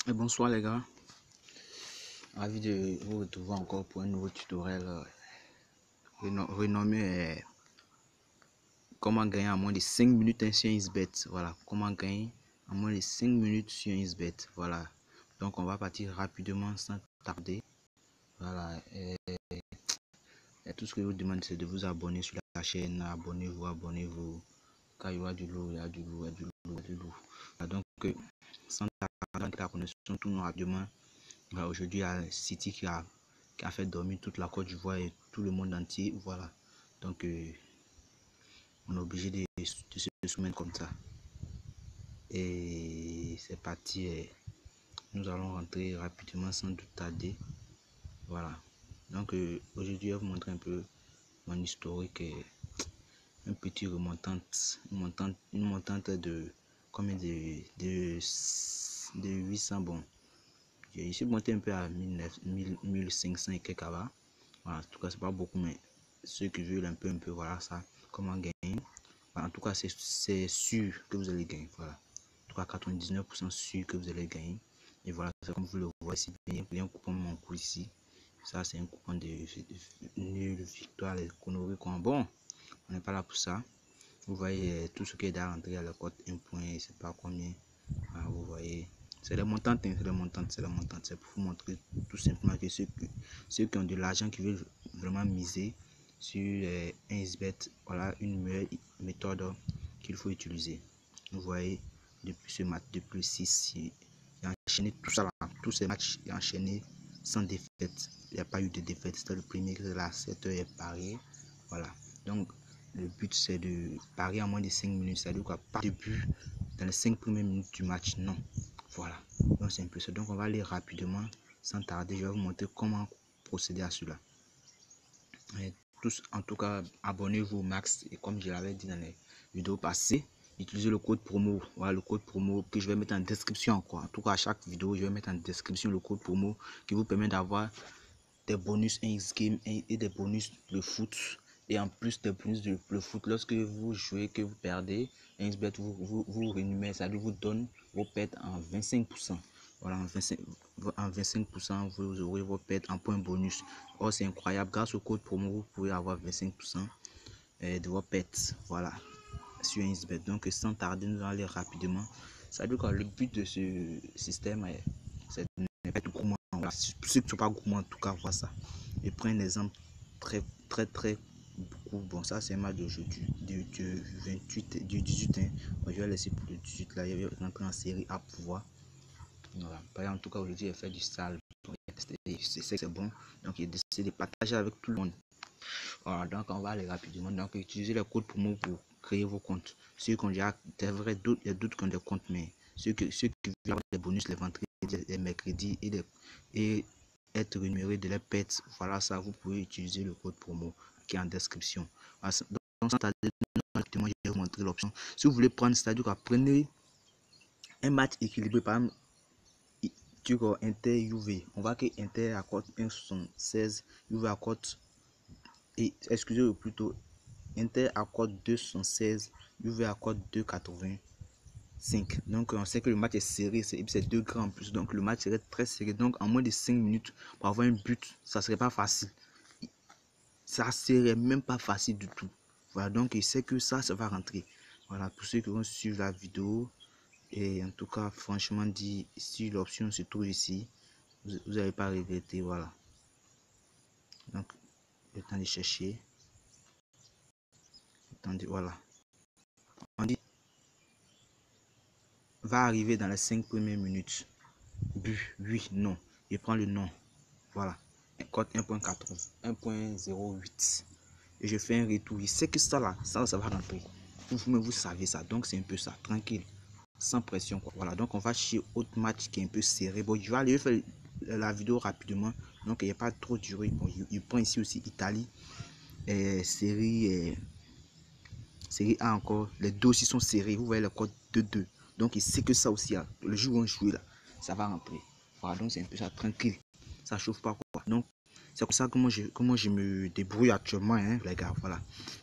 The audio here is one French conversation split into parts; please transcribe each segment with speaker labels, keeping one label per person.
Speaker 1: Et bonsoir les gars, ravi de vous retrouver encore pour un nouveau tutoriel renommé comment gagner en moins de 5 minutes sur XBet. Voilà, comment gagner en moins de 5 minutes sur XBet. Voilà, donc on va partir rapidement sans tarder. Voilà, et tout ce que je vous demande c'est de vous abonner sur la chaîne. Abonnez-vous. Car il y aura du lourd, il y a du lourd. Voilà, donc sans tarder, la connexion tourne rapidement. Aujourd'hui, il y a City qui a fait dormir toute la Côte d'Ivoire et tout le monde entier. Voilà. Donc, on est obligé de se soumettre comme ça. Et c'est parti. Nous allons rentrer rapidement sans doute tarder. Voilà. Donc, aujourd'hui, je vais vous montrer un peu mon historique. Un petit remontante. Une montante de combien de 800. Bon. J'ai ici monté un peu à 1500 et quelques là. Voilà, en tout cas, c'est pas beaucoup, mais ceux qui veulent un peu, voilà ça, comment gagner. Voilà, en tout cas, c'est sûr que vous allez gagner. Voilà, en tout cas, 99% sûr que vous allez gagner. Et voilà, c'est comme vous le voyez ici, il y a un coupon mon coup ici. Ça, c'est un coupon de nul, victoire, les conneries. Bon, on n'est pas là pour ça. Vous voyez tout ce qui est à rentrer à la cote 1 point, c'est pas combien. Voilà, vous voyez. C'est les montantes, c'est pour vous montrer tout simplement que ceux qui ont de l'argent, qui veulent vraiment miser sur un XBet, voilà une meilleure méthode qu'il faut utiliser. Vous voyez, depuis ce match, depuis le 6, il a enchaîné tout ça là, tous ces matchs, il a enchaîné sans défaite. Il n'y a pas eu de défaite, c'était le premier que la 7 heures est parié. Voilà, donc le but c'est de parier en moins de 5 minutes, c'est-à-dire quoi, pas de but dans les 5 premières minutes du match, non. Voilà, donc c'est un peu ça. Donc on va aller rapidement sans tarder. Je vais vous montrer comment procéder à cela. Et tous, en tout cas, abonnez-vous au max. Et comme je l'avais dit dans les vidéos passées, utilisez le code promo. Voilà, le code promo que je vais mettre en description. Quoi. En tout cas, à chaque vidéo, je vais mettre en description le code promo qui vous permet d'avoir des bonus X-Game et des bonus de foot. Et en plus des bonus de le foot, lorsque vous jouez, que vous perdez, XBet vous rémunère, ça vous donne vos pertes en 25%. Voilà, en 25%, vous aurez vos pertes en points bonus. Oh, c'est incroyable. Grâce au code promo, vous pouvez avoir 25% de vos pertes. Voilà, sur XBet. Donc, sans tarder, nous allons aller rapidement. Ça veut dire que le but de ce système, c'est de ne pas être gourmand. Voilà. Ceux qui ne sont pas gourmands, en tout cas, voient ça. Et prends un exemple très beaucoup. Bon, ça, c'est un match d'aujourd'hui, du 28, du 18. Hein. Bon, je vais laisser pour le 18. Là, je vais rentrer en série A pour voir. Voilà. En tout cas, aujourd'hui, il fait du sale. C'est bon. Donc, il a décidé de partager avec tout le monde. Voilà, donc on va aller rapidement. Donc, utilisez le code promo pour créer vos comptes. Ceux qui ont déjà, c'est vrai, il y a d'autres qui ont des comptes, mais ceux qui veulent avoir des bonus les vendredis, les mercredis et être rémunéré de les pets, voilà ça, vous pouvez utiliser le code promo qui est en description. Donc, je vais vous montrer l'option. Si vous voulez prendre, c'est-à-dire que prenez un match équilibré, par exemple, Inter UV, on voit que Inter accorde 1,76, UV accorde, et excusez-moi plutôt, Inter accorde 2,16, UV accorde 2,85. Donc on sait que le match est serré, c'est 2 grands en plus, donc le match serait très serré. Donc en moins de 5 minutes pour avoir un but, ça serait pas facile. Ça serait même pas facile du tout. Voilà, donc il sait que ça va rentrer. Voilà, pour ceux qui vont suivre la vidéo. Et en tout cas, franchement dit, si l'option se trouve ici, vous n'allez pas regretter. Voilà. Donc, le temps de chercher. Voilà. On dit, va arriver dans les 5 premières minutes. But, oui, non. Je prends le non. Voilà. Code 1.80, 1.08. Et je fais un retour. Il sait que ça là, ça va rentrer. Vous savez ça. Donc, c'est un peu ça. Tranquille. Sans pression. Quoi. Voilà. Donc, on va chez autre match qui est un peu serré. Bon, je vais aller faire la vidéo rapidement. Donc, il n'y a pas trop duré. Bon, il prend ici aussi Italie. Série A encore. Les deux aussi sont serrés. Vous voyez le code 2-2. Donc, il sait que ça aussi, là, le jour où on joue là, ça va rentrer. Voilà. Donc, c'est un peu ça. Tranquille. Ça chauffe pas quoi. Donc, c'est comme ça que moi je me débrouille actuellement, hein, les gars. Voilà.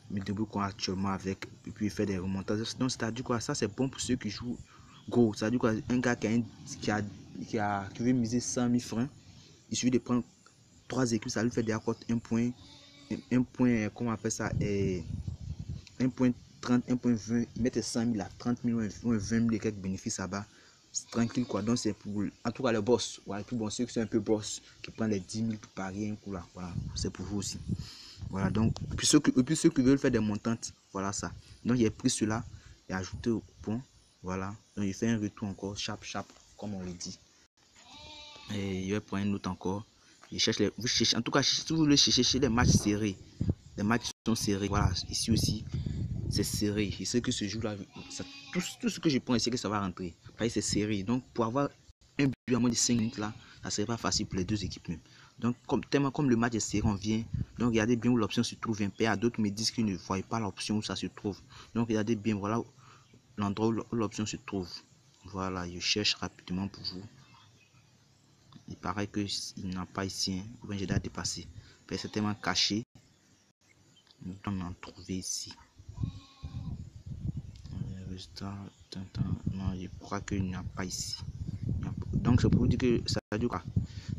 Speaker 1: Je me débrouille actuellement avec. Et puis, faire des remontages. Donc, c'est-à-dire quoi? Ça, c'est bon pour ceux qui jouent gros. C'est-à-dire quoi? Un gars qui a qui veut miser 100 000 francs, il suffit de prendre 3 équipes, ça lui fait déjà un point, comment on appelle ça, 1,30, 1,20, ils mettent 100 000 à 30 000 ou 20 000 et quelques bénéfices là-bas. C'est tranquille quoi. Donc c'est pour, en tout cas le boss. Voilà, puis bon, ceux qui sont un peu boss, qui prennent les 10 000 pour parier un coup là. Voilà, c'est pour vous aussi. Voilà, donc, et puis ceux qui veulent faire des montantes, voilà ça. Donc j'ai pris cela et ajouté au point. Voilà, donc il fait un retour encore, chap, comme on le dit. Et il va prendre une autre encore. Il cherche les, vous cherchez, en tout cas, si vous voulez chercher les matchs serrés, les matchs sont serrés. Voilà, ici aussi, c'est serré. Je sais que ce jour-là, tout ce que je prends, c'est que ça va rentrer. Parce que c'est serré. Donc, pour avoir un but à moins de 5 minutes là, ça serait pas facile pour les deux équipes même. Donc, tellement comme le match est serré, on vient. Donc, regardez bien où l'option se trouve. Un peu à d'autres me disent qu'ils ne voient pas l'option où ça se trouve. Donc, regardez bien, voilà l'endroit où l'option se trouve. Voilà, je cherche rapidement pour vous. Il paraît qu'il n'a pas ici, hein. Ou bien j'ai déjà dépassé. C'est tellement caché. Nous devons en trouver ici. Non, je crois qu'il n'y a pas ici. Donc c'est pour vous dire que ça veut dire quoi?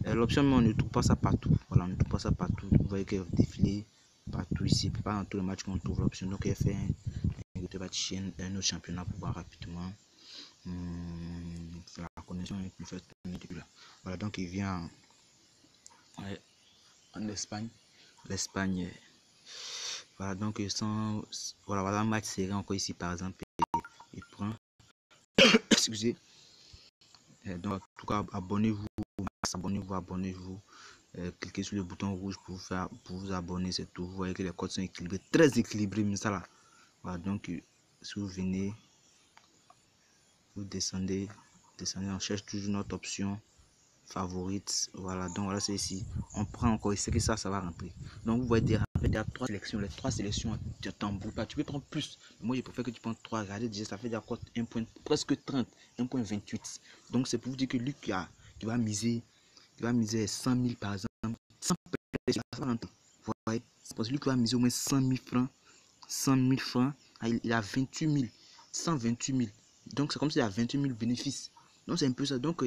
Speaker 1: L'option, mais on ne trouve pas ça partout. Voilà, on ne trouve pas ça partout. Vous voyez qu'elle défile partout ici. Pas dans tous les matchs qu'on trouve l'option. Donc elle fait un autre championnat pour voir rapidement. La connexion est plus faite depuis là. Voilà, donc il vient en Espagne. L'Espagne. Voilà, donc voilà un match serré encore ici par exemple. Il prend. Excusez. Donc en tout cas, abonnez-vous. Cliquez sur le bouton rouge pour vous abonner, c'est tout. Vous voyez que les codes sont équilibrés, très équilibrés, mais ça là. Voilà, donc si vous venez, vous descendez, on cherche toujours notre option favorite. Voilà, donc voilà, c'est ici. On prend encore ici que ça va rentrer. Donc vous voyez déjà, il y a 3 sélections. Les 3 sélections, tu t'embrouilles pas. Tu peux prendre plus. Moi, je préfère que tu prends 3. Regardez déjà, ça fait déjà un point, presque 30, 1,28. Donc c'est pour vous dire que lui qui va miser 100 000 par exemple. 100 ça va rentrer. Vous voyez, c'est parce que lui qui va miser au moins 100 000 francs. 100 000 francs, il a 28 000, 128 000. Donc c'est comme s'il a 28 000 bénéfices. Donc c'est un peu ça. Donc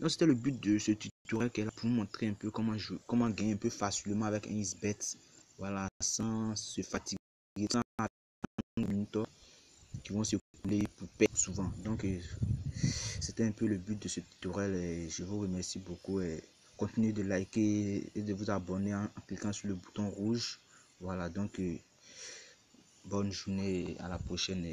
Speaker 1: c'était le but de ce tutoriel qui est là pour vous montrer un peu comment gagner un peu facilement avec un XBet. Voilà, sans se fatiguer, sans attendre qui vont se couler pour perdre souvent. Donc c'était un peu le but de ce tutoriel et je vous remercie beaucoup. Et continuez de liker et de vous abonner en cliquant sur le bouton rouge. Voilà, donc bonne journée, à la prochaine.